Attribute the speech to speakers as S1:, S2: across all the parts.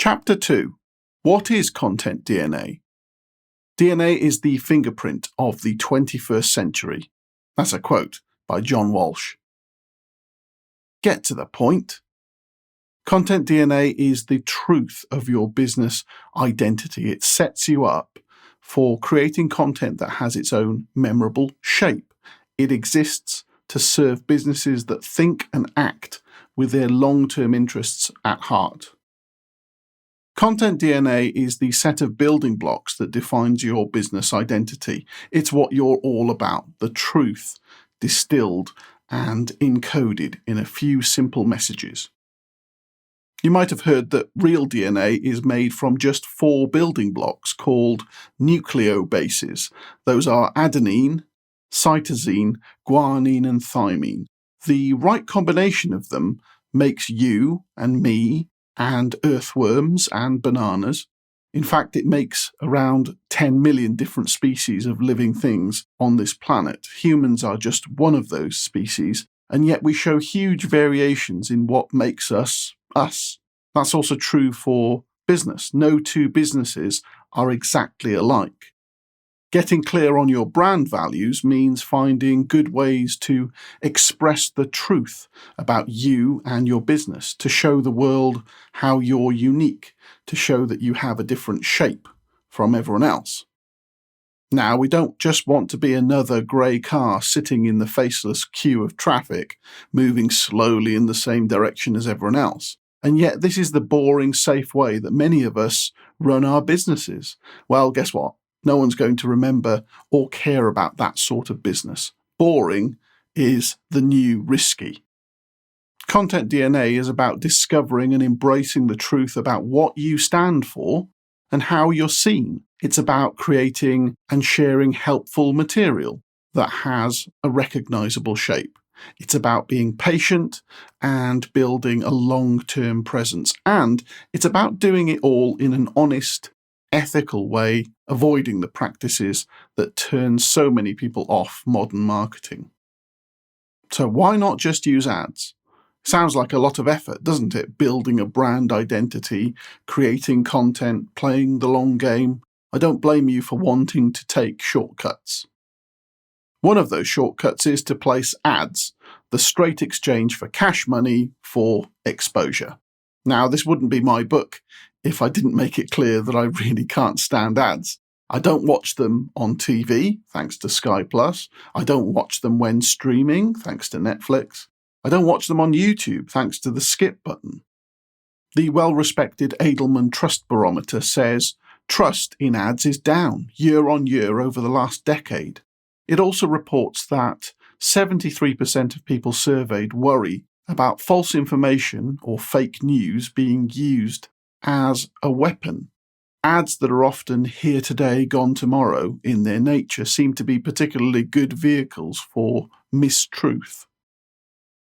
S1: Chapter 2. What is content DNA? DNA is the fingerprint of the 21st century. That's a quote by John Walsh. Get to the point. Content DNA is the truth of your business identity. It sets you up for creating content that has its own memorable shape. It exists to serve businesses that think and act with their long-term interests at heart. Content DNA is the set of building blocks that defines your business identity. It's what you're all about, the truth distilled and encoded in a few simple messages. You might have heard that real DNA is made from just 4 building blocks called nucleobases. Those are adenine, cytosine, guanine and thymine. The right combination of them makes you and me and earthworms and bananas. In fact, it makes around 10 million different species of living things on this planet. Humans are just one of those species, and yet we show huge variations in what makes us, us. That's also true for business. No two businesses are exactly alike. Getting clear on your brand values means finding good ways to express the truth about you and your business, to show the world how you're unique, to show that you have a different shape from everyone else. Now, we don't just want to be another grey car sitting in the faceless queue of traffic, moving slowly in the same direction as everyone else. And yet this is the boring, safe way that many of us run our businesses. Well, guess what? No one's going to remember or care about that sort of business. Boring is the new risky. Content DNA is about discovering and embracing the truth about what you stand for and how you're seen. It's about creating and sharing helpful material that has a recognizable shape. It's about being patient and building a long-term presence. And it's about doing it all in an honest, ethical way, avoiding the practices that turn so many people off modern marketing. So why not just use ads? Sounds like a lot of effort, doesn't it? Building a brand identity, creating content, playing the long game. I don't blame you for wanting to take shortcuts. One of those shortcuts is to place ads, the straight exchange for cash money for exposure. Now, this wouldn't be my book if I didn't make it clear that I really can't stand ads. I don't watch them on TV, thanks to Sky Plus. I don't watch them when streaming, thanks to Netflix. I don't watch them on YouTube, thanks to the skip button. The well-respected Edelman Trust Barometer says trust in ads is down year on year over the last decade. It also reports that 73% of people surveyed worry about false information or fake news being used as a weapon. Ads that are often here today, gone tomorrow in their nature seem to be particularly good vehicles for mistruth.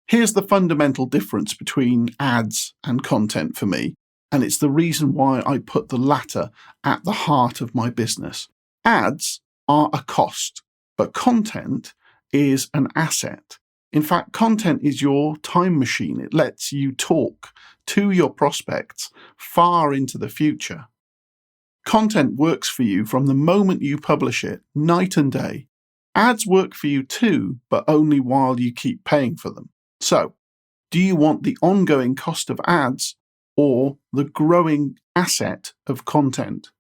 S1: Here's the fundamental difference between ads and content for me, and it's the reason why I put the latter at the heart of my business. Ads are a cost, but content is an asset. In fact, content is your time machine. It lets you talk to your prospects far into the future. Content works for you from the moment you publish it, night and day. Ads work for you too, but only while you keep paying for them. So, do you want the ongoing cost of ads or the growing asset of content?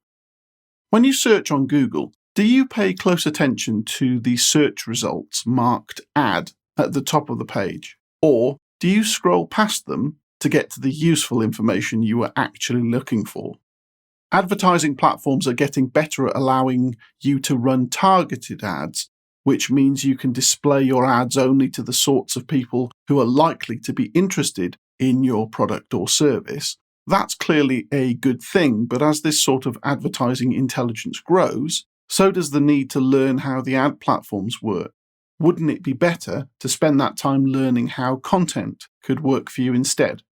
S1: When you search on Google, do you pay close attention to the search results marked ad at the top of the page? Or do you scroll past them to get to the useful information you are actually looking for? Advertising platforms are getting better at allowing you to run targeted ads, which means you can display your ads only to the sorts of people who are likely to be interested in your product or service. That's clearly a good thing, but as this sort of advertising intelligence grows, so does the need to learn how the ad platforms work. Wouldn't it be better to spend that time learning how content could work for you instead?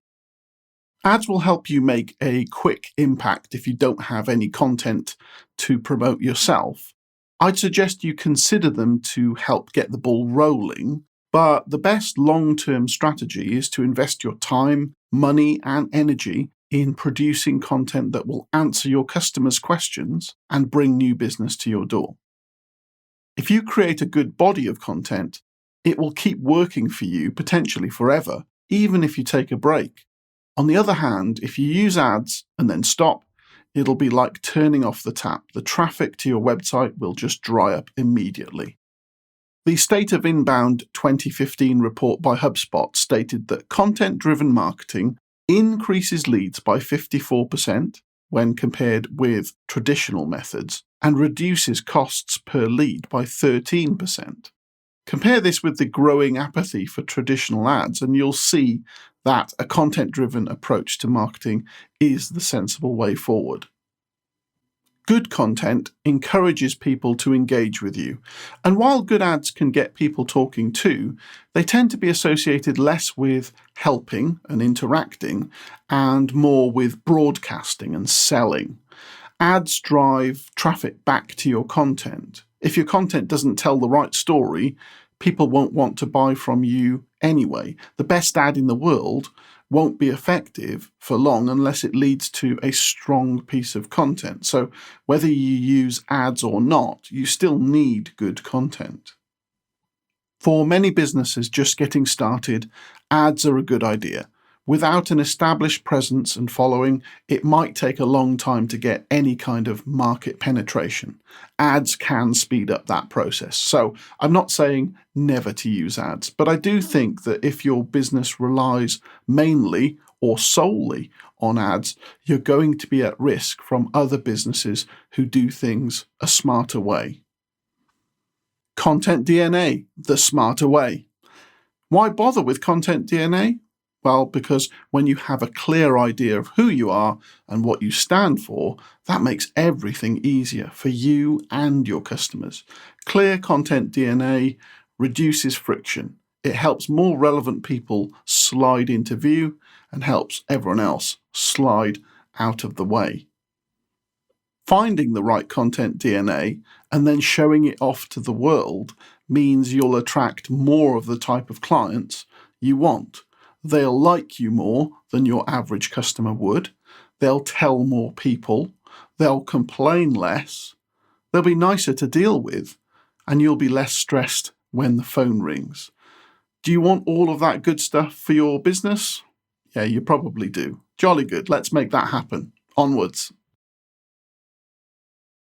S1: Ads will help you make a quick impact if you don't have any content to promote yourself. I'd suggest you consider them to help get the ball rolling, but the best long-term strategy is to invest your time, money, and energy in producing content that will answer your customers' questions and bring new business to your door. If you create a good body of content, it will keep working for you potentially forever, even if you take a break. On the other hand, if you use ads and then stop, it'll be like turning off the tap. The traffic to your website will just dry up immediately. The State of Inbound 2015 report by HubSpot stated that content-driven marketing increases leads by 54% when compared with traditional methods and reduces costs per lead by 13%. Compare this with the growing apathy for traditional ads, and you'll see that a content-driven approach to marketing is the sensible way forward. Good content encourages people to engage with you, and while good ads can get people talking too, they tend to be associated less with helping and interacting and more with broadcasting and selling. Ads drive traffic back to your content. If your content doesn't tell the right story, people won't want to buy from you anyway. The best ad in the world won't be effective for long unless it leads to a strong piece of content. So whether you use ads or not, you still need good content. For many businesses just getting started, ads are a good idea. Without an established presence and following, it might take a long time to get any kind of market penetration. Ads can speed up that process. So I'm not saying never to use ads, but I do think that if your business relies mainly or solely on ads, you're going to be at risk from other businesses who do things a smarter way. Content DNA, the smarter way. Why bother with content DNA? Well, because when you have a clear idea of who you are and what you stand for, that makes everything easier for you and your customers. Clear content DNA reduces friction. It helps more relevant people slide into view and helps everyone else slide out of the way. Finding the right content DNA and then showing it off to the world means you'll attract more of the type of clients you want. They'll like you more than your average customer would. They'll tell more people. They'll complain less. They'll be nicer to deal with, and you'll be less stressed when the phone rings. Do you want all of that good stuff for your business? Yeah, you probably do. Jolly good. Let's make that happen. Onwards.